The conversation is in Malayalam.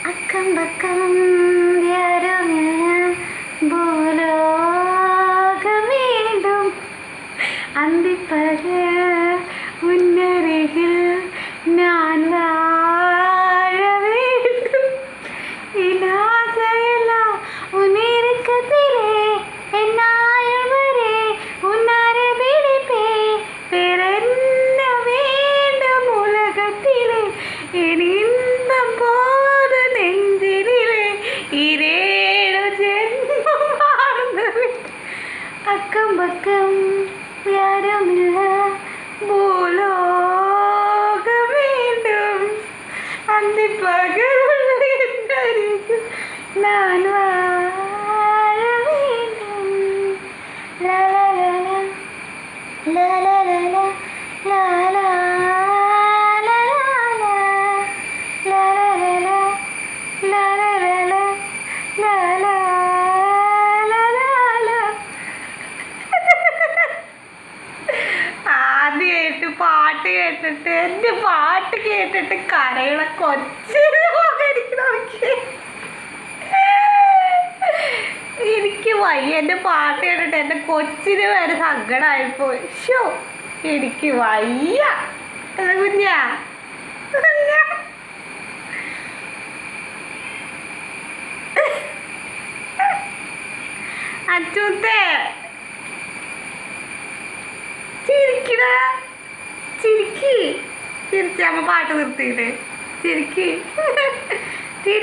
അക്കം പക്കം യാരുമില്ല ഭൂലോകം വീണ്ടും അന്തിപ്പകൽ മുന്നരികിൽ ഞാൻ വാഴ வேண்டும் ഇനാസയെല്ലാം ഉന്നിരിക്കത്തിലെ എന്നായും വരെ ഉന്നാരെ പിടിപ്പേ പെരന്ന വീണ്ടും ഉലകത്തിലെ ഇനിന്തം പോത നെഞ്ചിലെ ഇരേഴു ജന്മം வாழ்ந்தது അക്കം പക്കം യാരുമില്ല ഭൂലോകം വീണ്ടും അന്തിപ്പകൽ ഞാൻ വാഴ வேண்டும் ലാ ലാ ലാ ലാ ലാ ലാ ലാ ലാ ലാ ആദ്യമായിട്ട് പാട്ട് കേട്ടിട്ട് എൻ്റെ പാട്ട് കേട്ടിട്ട് കരയണ കൊച്ചിന് നോക്കി എനിക്ക് വയ്യ. എൻ്റെ പാട്ട് കേട്ടിട്ട് എൻ്റെ കൊച്ചിന് വരെ സങ്കടമായിപ്പോയി. ഷോ എനിക്ക് വയ്യ. കുഞ്ഞാ അച്ചൂത്തേ ചിരിക്കണ ചിരിക്ക് ചിരിച്ച അമ്മ പാട്ട് നിർത്തിയില്ലേ ചിരിക്ക്